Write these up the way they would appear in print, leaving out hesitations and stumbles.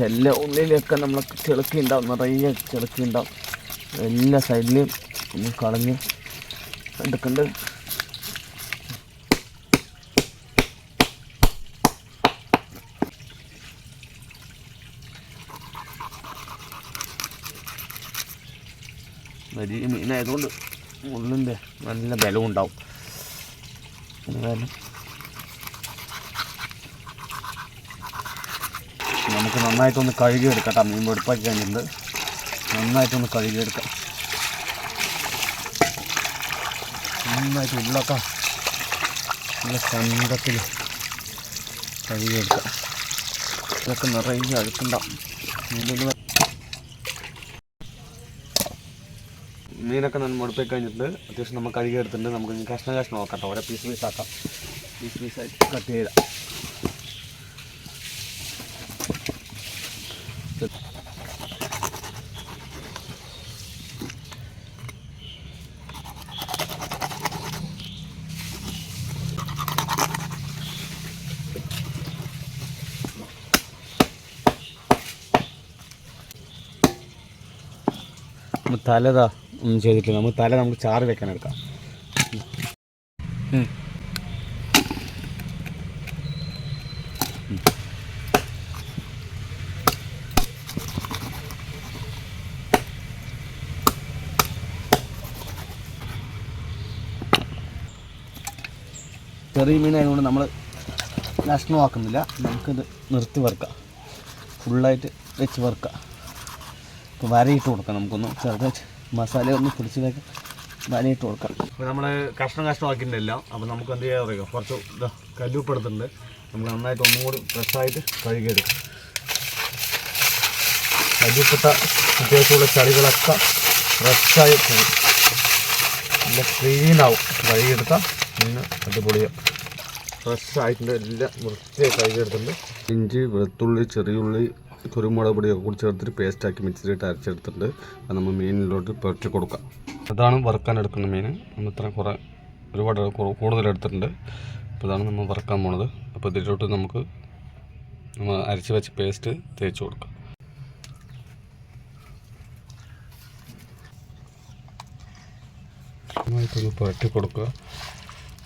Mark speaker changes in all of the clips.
Speaker 1: എല്ലാ ഉള്ളിലൊക്കെ നമ്മൾ ചെളുക്കി ഉണ്ടാവും, നിറയെ ചെളുക്കി ഉണ്ടാവും. എല്ലാ സൈഡിലും ഒന്ന് കളഞ്ഞ് എടുക്കണ്ട്. വലിയ മീനായതുകൊണ്ട് മുള്ളിൻ്റെ നല്ല ബലവും ഉണ്ടാവും. എന്തായാലും നമുക്ക് നന്നായിട്ടൊന്ന് കഴുകിയെടുക്കാം കേട്ടോ. മീൻ വെടുപ്പാക്കി കഴിഞ്ഞിട്ടുണ്ട്, നന്നായിട്ടൊന്ന് കഴുകിയെടുക്കാം. നന്നായിട്ട് ഉള്ളൊക്കെ നല്ല കണ്ടത്തിൽ കഴുകിയെടുക്കാം. ഇതൊക്കെ നിറയെ അഴുക്കുണ്ടാവും. മീനൊക്കെ നമ്മൾ വെടുപ്പാക്കി കഴിഞ്ഞിട്ടുണ്ട്, അത്യാവശ്യം നമ്മൾ കഴുകിയെടുത്തിട്ടുണ്ട്. നമുക്ക് കഷ്ണം നോക്കാം കേട്ടോ. ഓരോ പീസ് ആക്കാം, പീസായിട്ട് കട്ട് ചെയ്താൽ. തലതാ ഒന്നും ചെയ്തിട്ടില്ല. നമുക്ക് തല നമുക്ക് ചാറ് വെക്കാൻ എടുക്കാം. ചെറിയ മീനായതുകൊണ്ട് നമ്മൾ നഷ്ടമാക്കുന്നില്ല. നമുക്കിത് നിർത്തി വറുക്കാം, ഫുള്ളായിട്ട് വെച്ച് വറുക്കാം. ഇപ്പോൾ വരയിട്ട് കൊടുക്കാം. നമുക്കൊന്ന് ചെറുതായിട്ട് മസാല ഒന്ന് പിടിച്ച് വെക്കാം, വരയിട്ട് കൊടുക്കാം. അപ്പോൾ നമ്മൾ കഷ്ണമാക്കിയിട്ടില്ല. അപ്പോൾ നമുക്ക് എന്ത് ചെയ്യാൻ അറിയാം, കുറച്ച് കല്ലുപ്പെടുത്തുന്നുണ്ട്. നമുക്ക് നന്നായിട്ട് ഒന്നും കൂടി ഫ്രഷായിട്ട് കഴുകിയെടുക്കാം. കല്ലുപ്പിട്ട അത്യാവശ്യമുള്ള ചളികളൊക്കെ ഫ്രഷായി പോകും, നല്ല ക്ലീനാവും. കഴുകിയെടുക്കാം, പിന്നെ അടിപൊളിയാണ്. ഫ്രഷായിട്ടുണ്ട്, എല്ലാം വൃത്തിയായി കഴുകിയെടുത്തിട്ടുണ്ട്. ഇഞ്ചി, വെളുത്തുള്ളി, ചെറിയുള്ളി, കുരുമുളക് പൊടിയൊക്കെ കൂടി ചേർത്തിട്ട് പേസ്റ്റാക്കി മിക്സിയിലിട്ട് അരച്ചെടുത്തിട്ടുണ്ട്. അത് നമ്മൾ മീനിലോട്ട് പുരട്ടി കൊടുക്കാം. അതാണ് വറുക്കാൻ എടുക്കുന്ന മീൻ. നമ്മൾ ഇത്ര ഒരുപാട് കൂടുതലെടുത്തിട്ടുണ്ട്. അപ്പോൾ ഇതാണ് നമ്മൾ വറുക്കാൻ പോണത്. അപ്പോൾ ഇതിലോട്ട് നമുക്ക് നമ്മൾ അരച്ച് വെച്ച് പേസ്റ്റ് തേച്ച് കൊടുക്കാം. നന്നായിട്ടൊന്ന് പുരട്ടി കൊടുക്കുക,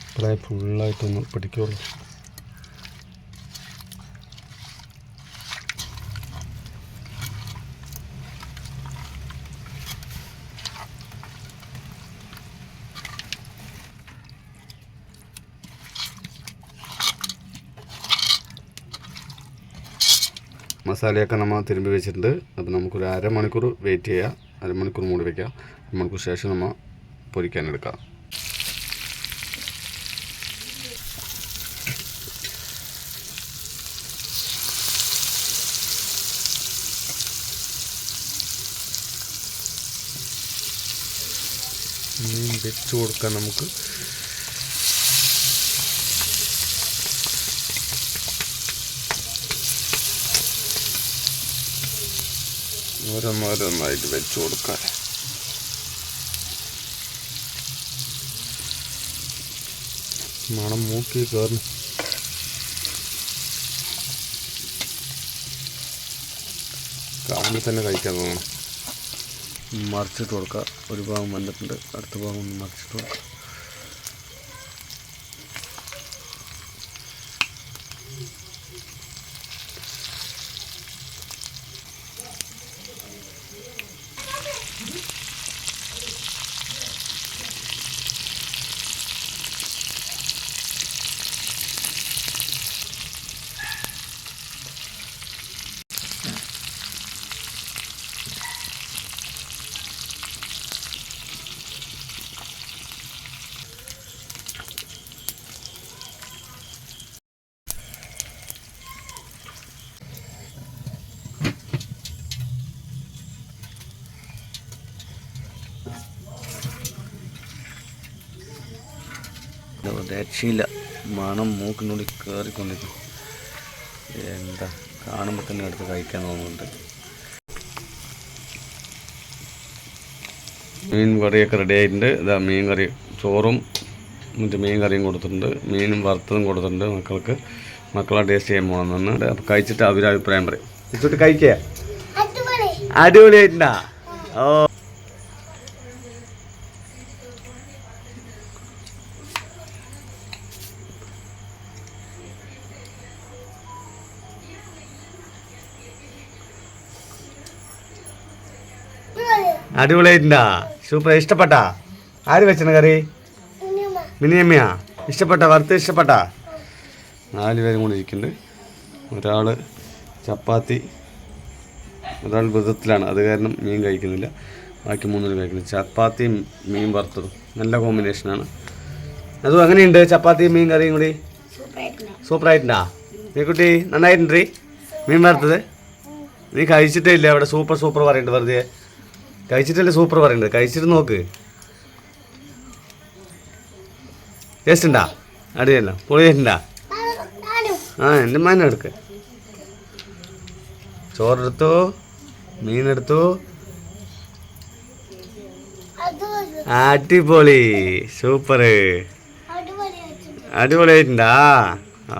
Speaker 1: അപ്പോഴേ ഫുള്ളായിട്ടൊന്ന് പിടിക്കുള്ളൂ. മസാലയൊക്കെ നമ്മൾ തിരുമ്പി വെച്ചിട്ടുണ്ട്. അപ്പോൾ നമുക്കൊരു അരമണിക്കൂർ വെയിറ്റ് ചെയ്യാം, അരമണിക്കൂർ മൂടി വയ്ക്കാം. അരമണിക്കൂർ ശേഷം നമ്മൾ പൊരിക്കാനെടുക്കാം. മീൻ വെച്ച് കൊടുക്കാം നമുക്ക്. ഓരോന്നായിട്ട് വെച്ച് കൊടുക്കാൻ. മണം മൂക്കി കയറും. കാണുമ്പോൾ തന്നെ കഴിക്കാൻ തോന്നണം. മറിച്ചിട്ട് കൊടുക്കുക. ഒരു ഭാഗം വന്നിട്ടുണ്ട്, അടുത്ത ഭാഗം ഒന്ന് മറിച്ചിട്ട് കൊടുക്കുക. രക്ഷയില്ല, മണം മൂക്കിനുള്ളിൽ കയറിക്കൊണ്ടിരിക്കും. എന്താ കാണുമ്പോൾ തന്നെ എടുത്ത് കഴിക്കാൻ തോന്നുന്നുണ്ട്. മീൻ കറിയൊക്കെ റെഡി ആയിട്ടുണ്ട്. ഇതാ മീൻ കറി, ചോറും മറ്റേ മീൻ കറിയും കൊടുത്തിട്ടുണ്ട്, മീനും വറുത്തതും കൊടുത്തിട്ടുണ്ട്. മക്കളെ ടേസ്റ്റ് ചെയ്യാൻ പോകണമെന്നുണ്ട്. അപ്പോൾ കഴിച്ചിട്ട് അവരഭിപ്രായം പറയും. ഇച്ചോട്ട് കഴിക്കുക. അടിപൊളിയായിട്ടുണ്ടാ? ഓ അടിപൊളിയായിട്ടുണ്ടാ? സൂപ്പർ. ഇഷ്ടപ്പെട്ടാ? ആര് വെച്ചണ കറി? മിനിയമ്മയാ? ഇഷ്ടപ്പെട്ട? വറുത്ത് ഇഷ്ടപ്പെട്ടാ? 4 പേരും കൂടി ഇരിക്കുന്നുണ്ട്. ഒരാൾ ചപ്പാത്തി, ഒരാൾ വ്രതത്തിലാണ്, അത് കാരണം മീൻ കഴിക്കുന്നില്ല. ബാക്കി 3 പേരും കഴിക്കുന്നു. ചപ്പാത്തിയും മീൻ വറുത്തതും നല്ല കോമ്പിനേഷനാണ്. അതും അങ്ങനെയുണ്ട് ചപ്പാത്തിയും മീൻ കറിയും കൂടി? സൂപ്പറായിട്ടുണ്ടാ? നീ കുട്ടി നന്നായിട്ടുണ്ട് മീൻ വറുത്തത്? നീ കഴിച്ചിട്ടേ ഇല്ല അവിടെ സൂപ്പർ പറയുന്നുണ്ട്. വെറുതെ കഴിച്ചിട്ടല്ലേ സൂപ്പർ പറയുന്നുണ്ട്. കഴിച്ചിട്ട് നോക്ക്. ടേസ്റ്റ് ഉണ്ടാ? അടിയല്ല പൊളിയുണ്ടാ? ആ എൻ്റെ മീൻ എടുക്ക്. ചോറെടുത്തു, മീനെടുത്തു. അടിപൊളി. സൂപ്പർ. അടിപൊളിയായിട്ടുണ്ടാ? ആ